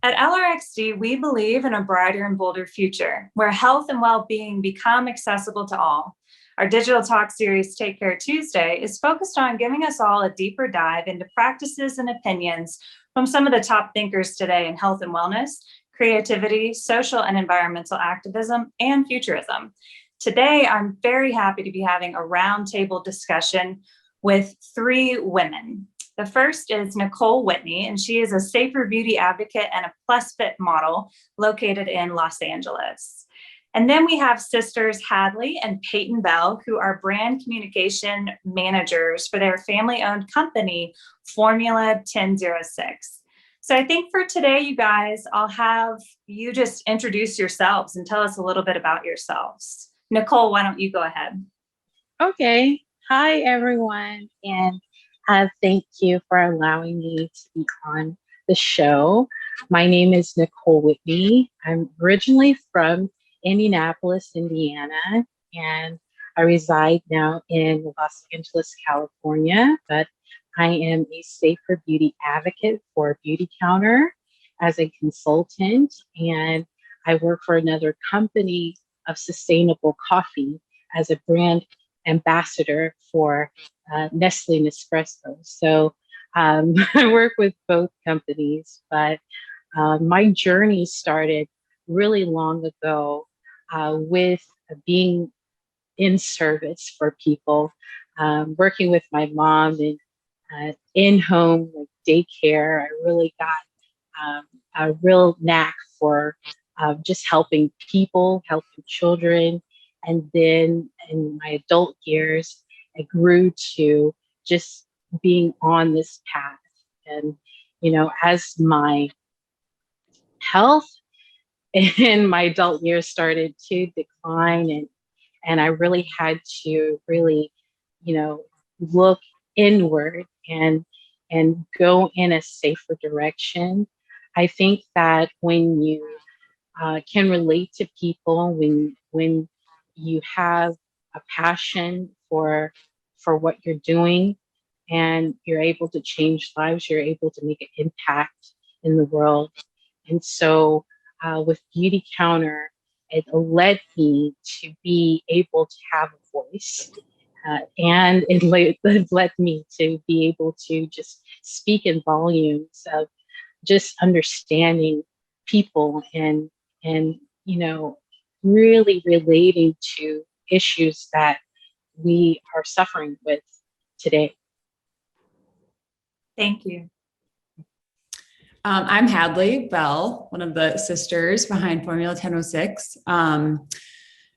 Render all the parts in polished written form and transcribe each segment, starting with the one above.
At LRXD, we believe in a brighter and bolder future where health and well-being become accessible to all. Our digital talk series, Take Care Tuesday, is focused on giving us all a deeper dive into practices and opinions from some of the top thinkers today in health and wellness, creativity, social and environmental activism, and futurism. Today, I'm very happy to be having a roundtable discussion with three women. The first is Nicole Whitney, and she is a safer beauty advocate and a plus fit model located in Los Angeles. And then we have sisters Hadley and Peyton Bell, who are brand communication managers for their family-owned company, Formula 1006. So I think for today, you guys, I'll have you just introduce yourselves and tell us a little bit about yourselves. Nicole, why don't you go ahead? Okay. Hi, everyone. And thank you for allowing me to be on the show. My name is Nicole Whitney. I'm originally from Indianapolis, Indiana, and I reside now in Los Angeles, California, but I am a safer beauty advocate for Beautycounter as a consultant, and I work for another company of sustainable coffee as a brand ambassador for Nestle Nespresso. So I work with both companies, but my journey started really long ago with being in service for people, working with my mom and in-home like daycare. I really got a real knack for just helping people, helping children. And then in my adult years, I grew to just being on this path. And, you know, as my health in my adult years started to decline and I really had to really, you know, look inward and go in a safer direction. I think that when you can relate to people, when you have a passion for what you're doing and you're able to change lives, you're able to make an impact in the world. And so with Beautycounter, it led me to be able to have a voice. And it led me to be able to just speak in volumes of just understanding people and you know, really relating to issues that we are suffering with today. Thank you. I'm Hadley Bell, one of the sisters behind Formula 1006.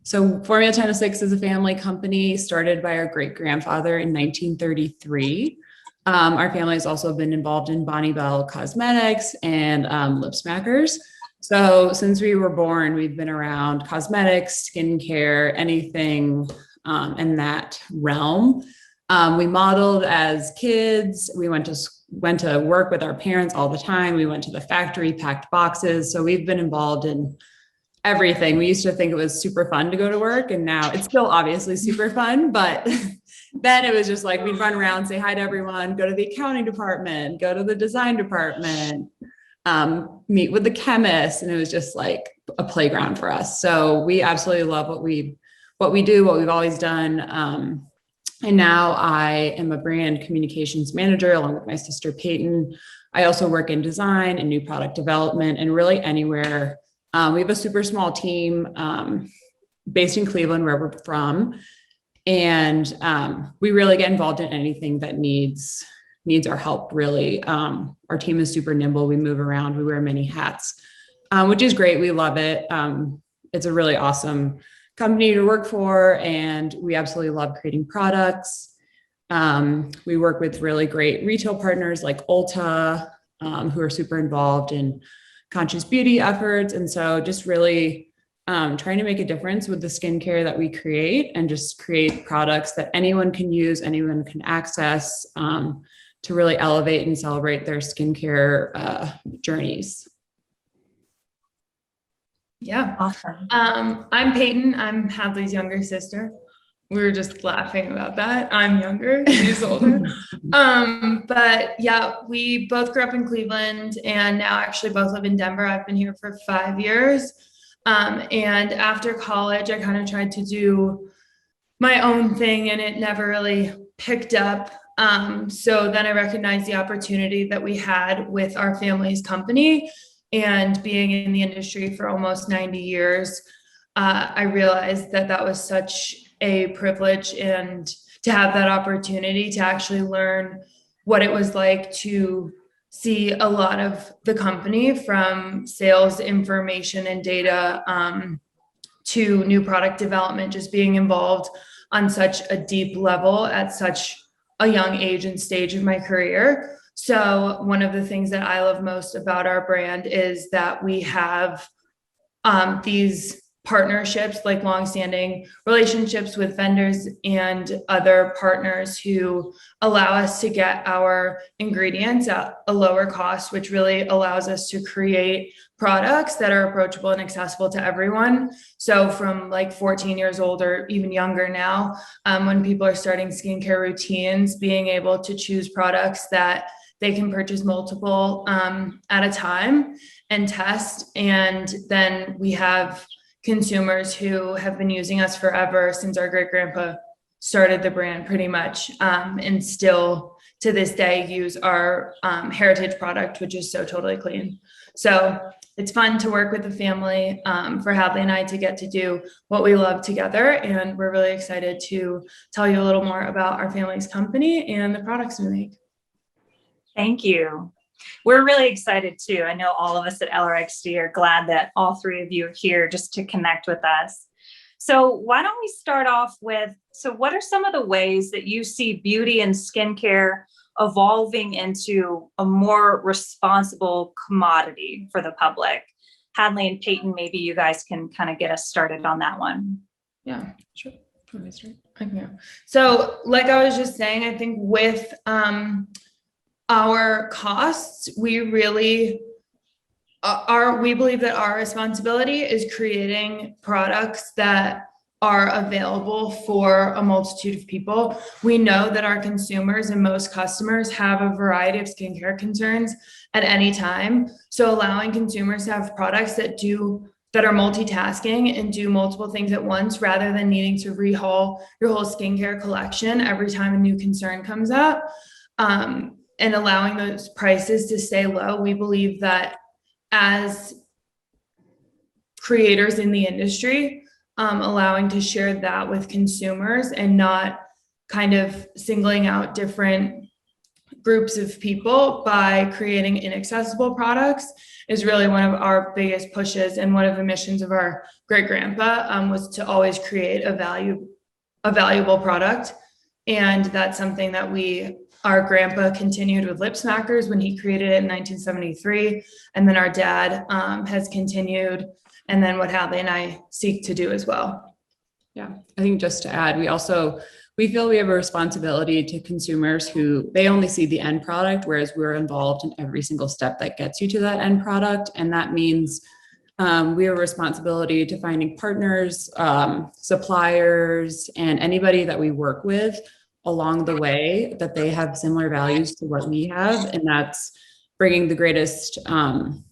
So Formula 1006 is a family company started by our great-grandfather in 1933. Our family has also been involved in Bonnie Bell Cosmetics and Lip Smackers. So since we were born, we've been around cosmetics, skincare, anything in that realm. We modeled as kids. We went to work with our parents all the time. We went to the factory, packed boxes. So we've been involved in everything. We used to think it was super fun to go to work, and now it's still obviously super fun, but then it was just like we'd run around, say hi to everyone, go to the accounting department, go to the design department, meet with the chemist, and it was just like a playground for us. So we absolutely love what we do, what we've always done. And now I am a brand communications manager along with my sister Peyton. I also work in design and new product development and really anywhere. We have a super small team based in Cleveland, where we're from. And we really get involved in anything that needs our help, really. Our team is super nimble. We move around, we wear many hats, which is great. We love it. It's a really awesome company to work for, and we absolutely love creating products. We work with really great retail partners like Ulta, who are super involved in conscious beauty efforts. And so just really trying to make a difference with the skincare that we create and just create products that anyone can use, anyone can access, to really elevate and celebrate their skincare journeys. Yeah. Awesome. I'm Peyton. I'm Hadley's younger sister. We were just laughing about that. I'm younger, he's older. But yeah, we both grew up in Cleveland and now actually both live in Denver. I've been here for 5 years. And after college, I kind of tried to do my own thing and it never really picked up. So then I recognized the opportunity that we had with our family's company, and being in the industry for almost 90 years, I realized that that was such a privilege, and to have that opportunity to actually learn what it was like to see a lot of the company from sales information and data to new product development, just being involved on such a deep level at such a young age and stage of my career. So one of the things that I love most about our brand is that we have these partnerships, like longstanding relationships with vendors and other partners who allow us to get our ingredients at a lower cost, which really allows us to create products that are approachable and accessible to everyone. So from like 14 years old or even younger now, when people are starting skincare routines, being able to choose products that they can purchase multiple at a time and test. And then we have consumers who have been using us forever, since our great grandpa started the brand pretty much, and still to this day use our heritage product, which is so totally clean. So it's fun to work with the family, for Hadley and I to get to do what we love together. And we're really excited to tell you a little more about our family's company and the products we make. Thank you. We're really excited too. I know all of us at LRXD are glad that all three of you are here just to connect with us. So why don't we start off with, so what are some of the ways that you see beauty and skincare evolving into a more responsible commodity for the public? Hadley and Peyton, maybe you guys can kind of get us started on that one. Yeah, sure. So like I was just saying, I think with our costs, we really we believe that our responsibility is creating products that are available for a multitude of people. We know that our consumers and most customers have a variety of skincare concerns at any time. So allowing consumers to have products that are multitasking and do multiple things at once, rather than needing to rehaul your whole skincare collection every time a new concern comes up, and allowing those prices to stay low. We believe that as creators in the industry, allowing to share that with consumers and not kind of singling out different groups of people by creating inaccessible products is really one of our biggest pushes. And one of the missions of our great grandpa was to always create a valuable product. And that's something that our grandpa continued with Lip Smackers when he created it in 1973. And then our dad has continued. And then what Hadley and I seek to do as well. Yeah, I think just to add, we feel we have a responsibility to consumers who they only see the end product, whereas we're involved in every single step that gets you to that end product. And that means we have a responsibility to finding partners, suppliers, and anybody that we work with along the way, that they have similar values to what we have. And that's bringing the greatest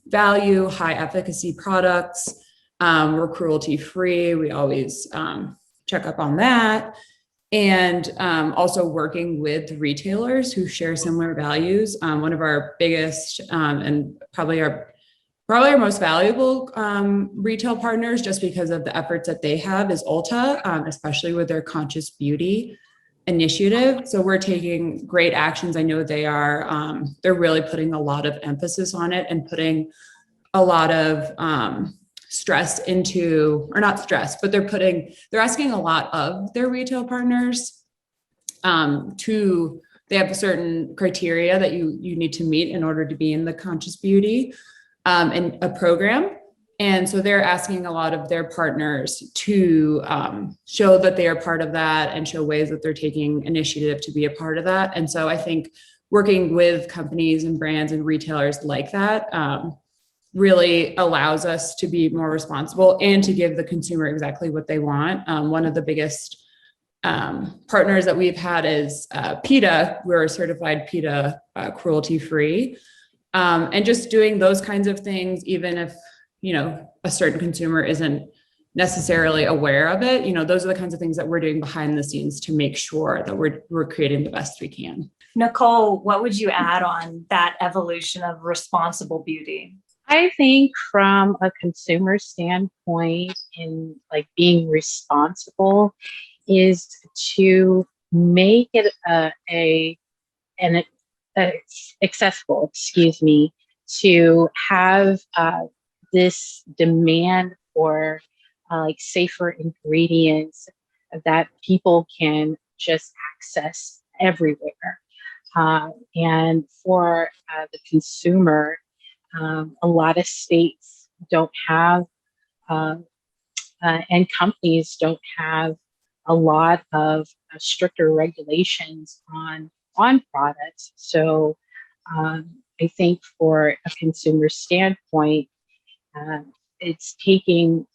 value, high efficacy products. We're cruelty free. We always check up on that. And also working with retailers who share similar values. One of our biggest and probably our most valuable retail partners, just because of the efforts that they have, is Ulta, especially with their conscious beauty initiative. So we're taking great actions. I know they're really putting a lot of emphasis on it and putting a lot of stress into, or not stress, but they're asking a lot of their retail partners they have a certain criteria that you need to meet in order to be in the conscious beauty and a program. And so they're asking a lot of their partners to show that they are part of that and show ways that they're taking initiative to be a part of that. And so I think working with companies and brands and retailers like that really allows us to be more responsible and to give the consumer exactly what they want. One of the biggest partners that we've had is PETA. We're certified PETA cruelty free. And just doing those kinds of things, even if, a certain consumer isn't necessarily aware of it, those are the kinds of things that we're doing behind the scenes to make sure that we're creating the best we can. Nicole, what would you add on that evolution of responsible beauty? I think from a consumer standpoint, in like being responsible, is to make it accessible, excuse me, to have this demand for like safer ingredients that people can just access everywhere. And for the consumer, a lot of states don't have, and companies don't have a lot of stricter regulations on products. So I think for a consumer standpoint, it's taking,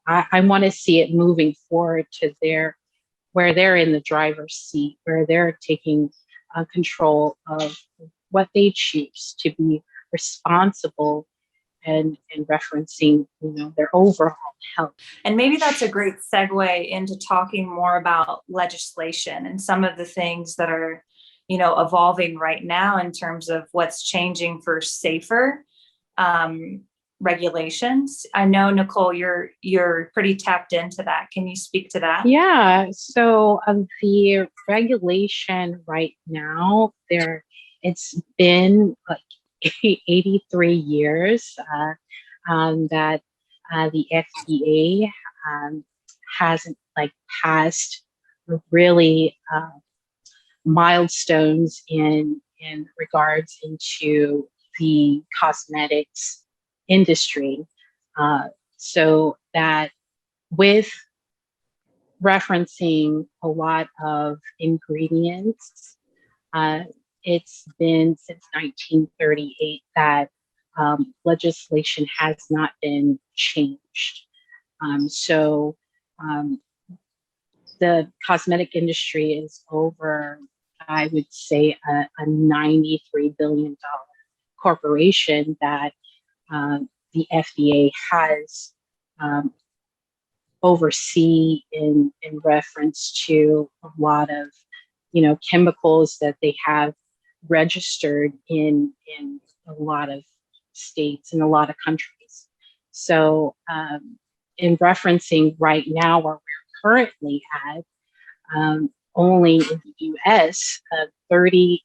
I want to see it moving forward to where they're in the driver's seat, where they're taking control of what they choose to be responsible and referencing, their overall health. And maybe that's a great segue into talking more about legislation and some of the things that are, evolving right now in terms of what's changing for safer regulations. I know, Nicole, you're pretty tapped into that. Can you speak to that? Yeah. So the regulation right now, it's been like 83 years that the FDA hasn't passed really milestones in regards into the cosmetics industry. So that with referencing a lot of ingredients, it's been since 1938 that legislation has not been changed. So the cosmetic industry is over, I would say, a $93 billion corporation that the FDA has oversee in reference to a lot of, chemicals that they have registered in a lot of states and a lot of countries. So in referencing right now where we're currently at, only in the US, 30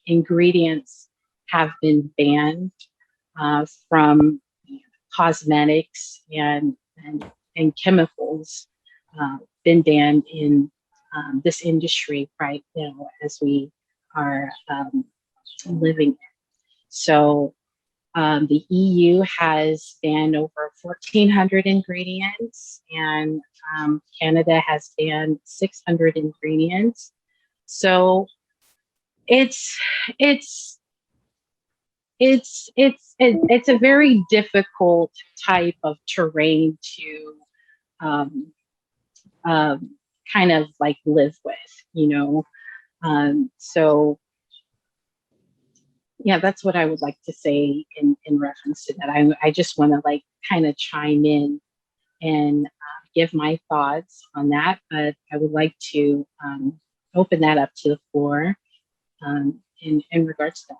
ingredients have been banned from cosmetics and chemicals, been banned in this industry right now as we are living in. So the EU has banned over 1,400 ingredients, and Canada has banned 600 ingredients. So it's a very difficult type of terrain to kind of live with, so yeah, that's what I would like to say in reference to that. I just want to kind of chime in and give my thoughts on that, but I would like to open that up to the floor in regards to that.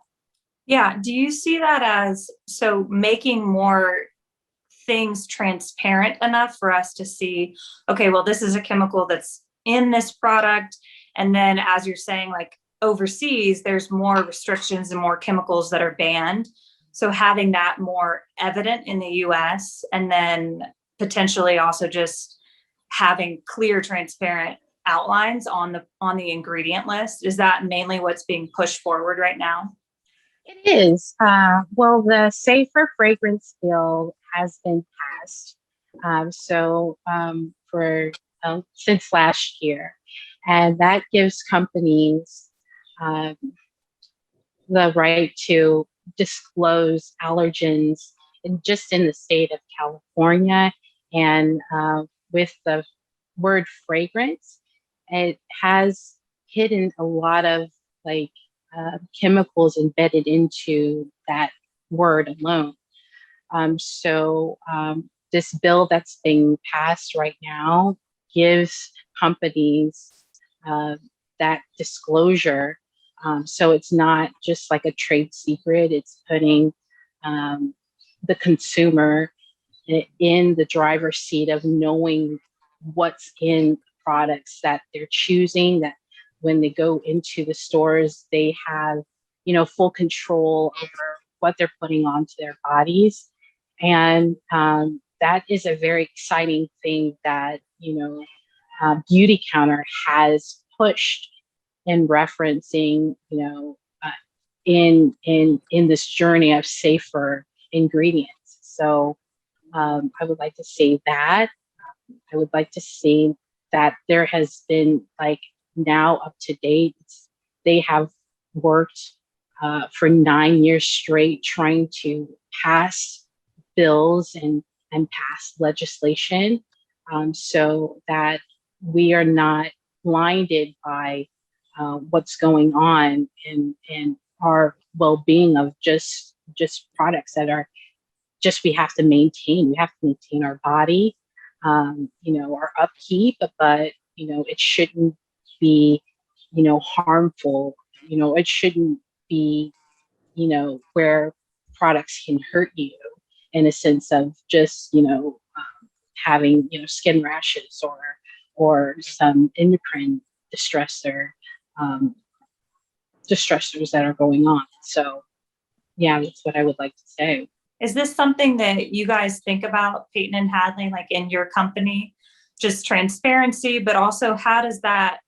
Yeah. Do you see that as making more things transparent enough for us to see, okay, well, this is a chemical that's in this product. And then as you're saying, overseas, there's more restrictions and more chemicals that are banned. So having that more evident in the US, and then potentially also just having clear, transparent outlines on the ingredient list. Is that mainly what's being pushed forward right now? It is. Well, the Safer Fragrance Bill has been passed. For since last year, and that gives companies the right to disclose allergens in the state of California. And with the word fragrance, it has hidden a lot of like chemicals embedded into that word alone. This bill that's being passed right now gives companies that disclosure. So it's not just like a trade secret, it's putting the consumer in the driver's seat of knowing what's in products that they're choosing, that when they go into the stores, they have, full control over what they're putting onto their bodies. And that is a very exciting thing that, Beautycounter has pushed in referencing, in this journey of safer ingredients. So I would like to say that. I would like to say that there has been like now up to date, they have worked for 9 years straight trying to pass bills and pass legislation so that we are not blinded by what's going on in our well-being of just products that are just we have to maintain. We have to maintain our body, our upkeep, but it shouldn't be harmful. It shouldn't be where products can hurt you in a sense of just having skin rashes or some endocrine stressors that are going on. So yeah, that's what I would like to say. Is this something that you guys think about, Peyton and Hadley, like in your company, just transparency, but also how does that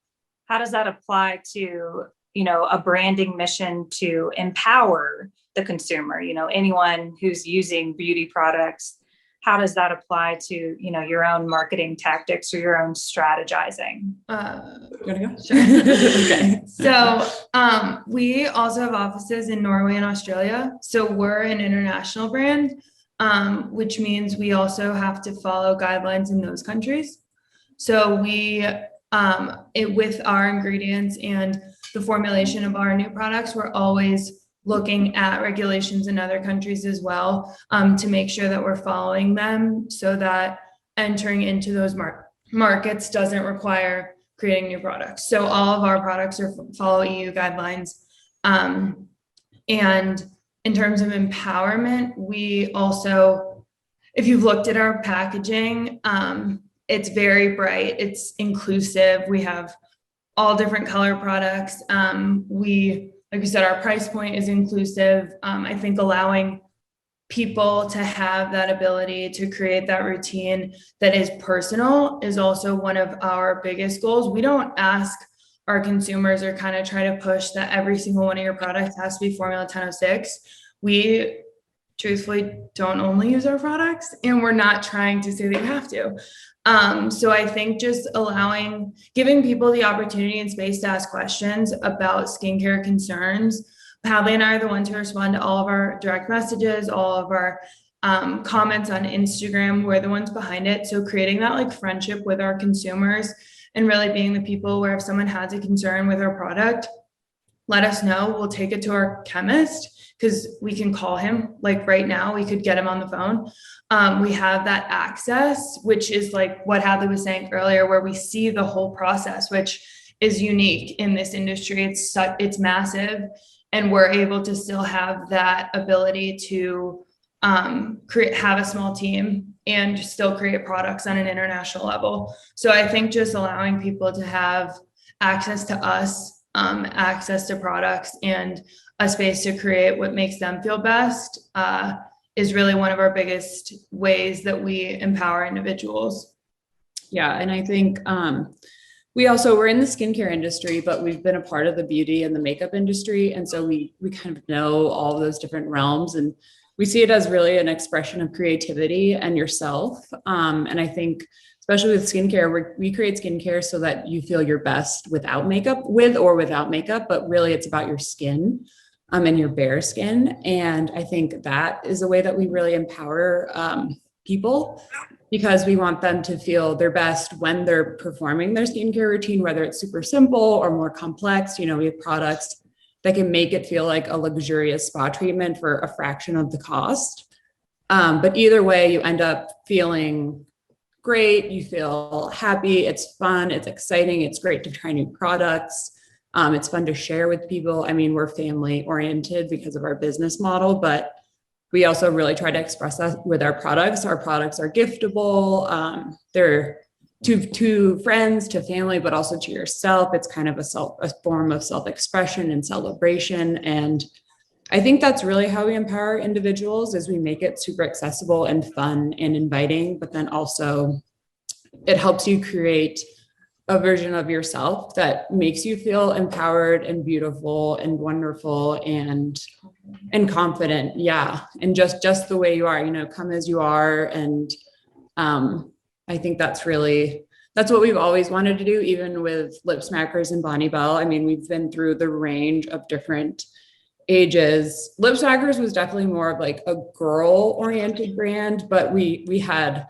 apply to, a branding mission to empower the consumer, anyone who's using beauty products? How does that apply to, your own marketing tactics or your own strategizing? You wanna go? Sure. Okay. So we also have offices in Norway and Australia. So we're an international brand, which means we also have to follow guidelines in those countries. So we, with our ingredients and the formulation of our new products, we're always looking at regulations in other countries as well, to make sure that we're following them so that entering into those markets doesn't require creating new products. So all of our products follow EU guidelines. And in terms of empowerment, we also, if you've looked at our packaging, it's very bright, it's inclusive. We have all different color products. Like we said, our price point is inclusive. I think allowing people to have that ability to create that routine that is personal is also one of our biggest goals. We don't ask our consumers or kind of try to push that every single one of your products has to be Formula 1006. We truthfully don't only use our products, and we're not trying to say that you have to. So I think just giving people the opportunity and space to ask questions about skincare concerns. Hadley and I are the ones who respond to all of our direct messages, all of our comments on Instagram. We're the ones behind it. So creating that like friendship with our consumers and really being the people where if someone has a concern with our product, let us know. We'll take it to our chemist because we can call him like right now. We could get him on the phone. We have that access, which is like what Hadley was saying earlier, where we see the whole process, which is unique in this industry. It's massive, and we're able to still have that ability to have a small team and still create products on an international level. So I think just allowing people to have access to us, access to products, and a space to create what makes them feel best is really one of our biggest ways that we empower individuals. Yeah. And I think we're in the skincare industry, but we've been a part of the beauty and the makeup industry. And so we kind of know all those different realms, and we see it as really an expression of creativity and yourself. And I think especially with skincare, we create skincare so that you feel your best with or without makeup, but really it's about your skin and your bare skin. And I think that is a way that we really empower people. because we want them to feel their best when they're performing their skincare routine, whether it's super simple or more complex. We have products that can make it feel like a luxurious spa treatment for a fraction of the cost. But either way, you end up feeling great. You feel happy. It's fun. It's exciting. It's great to try new products. It's fun to share with people. I mean, we're family oriented because of our business model, but we also really try to express that with our products. Our products are giftable. They're to friends, to family, but also to yourself. It's kind of a form of self-expression and celebration. And I think that's really how we empower individuals, is we make it super accessible and fun and inviting, but then also it helps you create a version of yourself that makes you feel empowered and beautiful and wonderful and confident. Yeah. And just the way you are, come as you are. And I think that's what we've always wanted to do, even with Lip Smackers and Bonnie Bell. I mean, we've been through the range of different ages. Lip Smackers was definitely more of like a girl oriented brand, but we had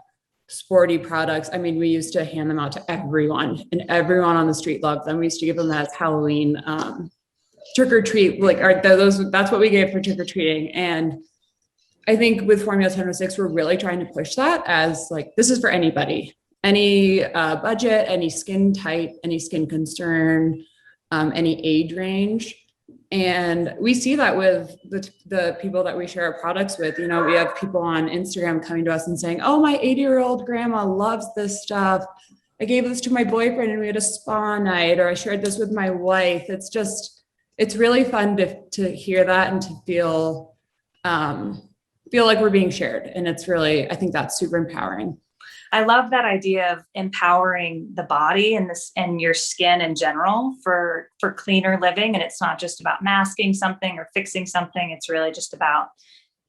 sporty products. I mean, we used to hand them out to everyone, and everyone on the street loved them. We used to give them as Halloween trick or treat, that's what we gave for trick or treating. And I think with Formula 1006, we're really trying to push that as like, this is for anybody, any budget, any skin type, any skin concern, any age range. And we see that with the people that we share our products with. We have people on Instagram coming to us and saying, oh, my 80-year-old grandma loves this stuff. I gave this to my boyfriend and we had a spa night, or I shared this with my wife. It's really fun to hear that and to feel like we're being shared. And it's really, I think that's super empowering. I love that idea of empowering the body and your skin in general for cleaner living. And it's not just about masking something or fixing something. It's really just about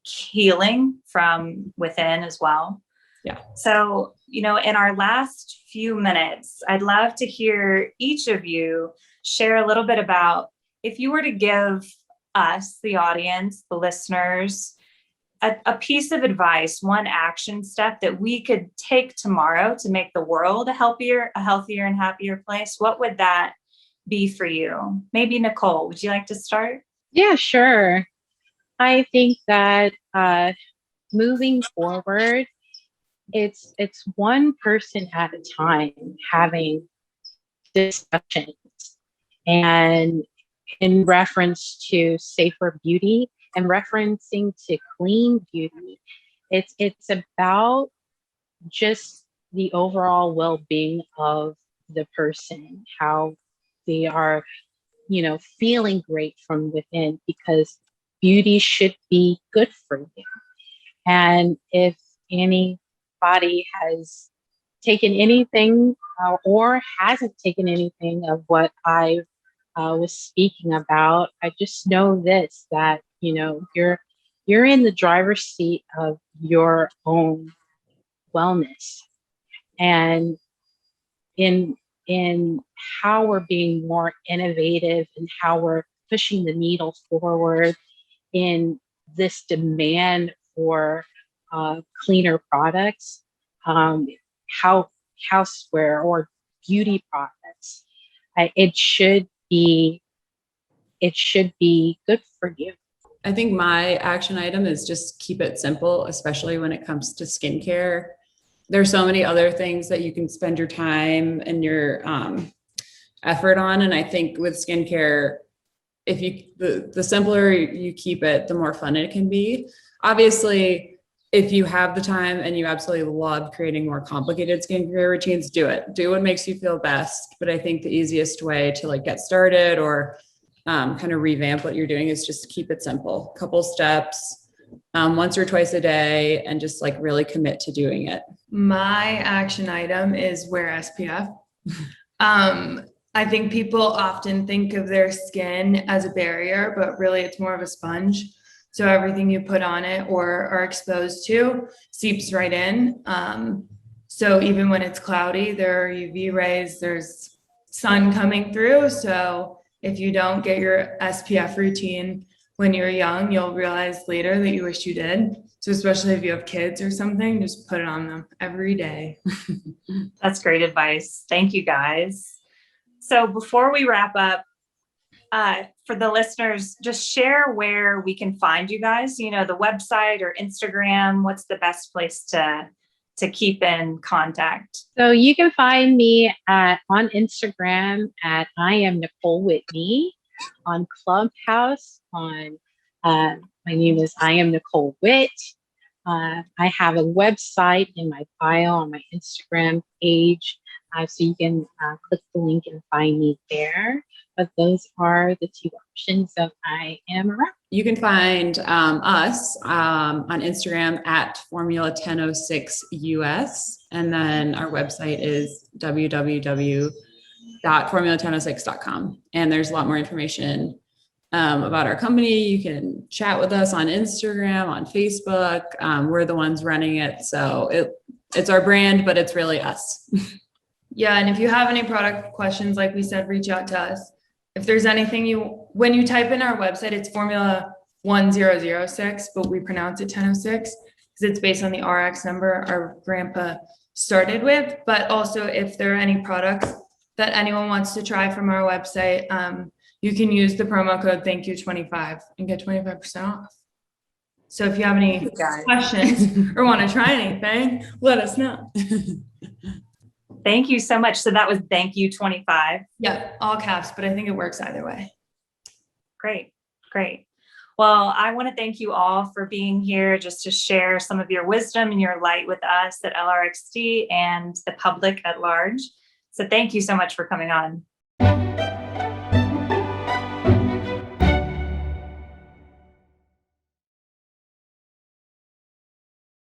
healing from within as well. Yeah. So, in our last few minutes, I'd love to hear each of you share a little bit about, if you were to give us, the audience, the listeners, a piece of advice, one action step that we could take tomorrow to make the world a healthier and happier place, what would that be for you? Maybe Nicole, would you like to start? Yeah, sure. I think that moving forward, it's one person at a time having discussions, and in reference to safer beauty and referencing to clean beauty. It's about just the overall well-being of the person, how they are, feeling great from within, because beauty should be good for you. And if anybody has taken anything or hasn't taken anything of what I was speaking about, I just know this, that you're in the driver's seat of your own wellness, and in how we're being more innovative and how we're pushing the needle forward in this demand for cleaner products, houseware or beauty products. It should be good for you. I think my action item is just keep it simple, especially when it comes to skincare. There's so many other things that you can spend your time and your effort on. And I think with skincare, the simpler you keep it, the more fun it can be. Obviously, if you have the time and you absolutely love creating more complicated skincare routines, do it. Do what makes you feel best. But I think the easiest way to get started or kind of revamp what you're doing is just keep it simple. Couple steps, once or twice a day, and just really commit to doing it. My action item is wear SPF. I think people often think of their skin as a barrier, but really it's more of a sponge. So everything you put on it or are exposed to seeps right in. So even when it's cloudy, there are UV rays, there's sun coming through. So if you don't get your SPF routine when you're young, you'll realize later that you wish you did. So especially if you have kids or something, just put it on them every day. That's great advice. Thank you, guys. So before we wrap up, for the listeners, just share where we can find you guys, the website or Instagram. What's the best place to keep in contact? So you can find me on Instagram at I am Nicole Whitney, on Clubhouse, on my name is I am Nicole Witt. I have a website in my bio on my Instagram page, so you can click the link and find me there. But those are the two options that I am around. You can find us on Instagram at Formula1006US. And then our website is www.formula1006.com. And there's a lot more information about our company. You can chat with us on Instagram, on Facebook. We're the ones running it. So it's our brand, but it's really us. Yeah. And if you have any product questions, like we said, reach out to us. If there's anything when you type in our website, it's Formula 1006, but we pronounce it 1006 because it's based on the RX number our grandpa started with. But also if there are any products that anyone wants to try from our website, you can use the promo code ThankYou25 and get 25% off. So if you have any questions or want to try anything, let us know. Thank you so much. So that was Thank You 25. Yeah, all caps, but I think it works either way. Great. Well, I want to thank you all for being here just to share some of your wisdom and your light with us at LRXD and the public at large. So thank you so much for coming on.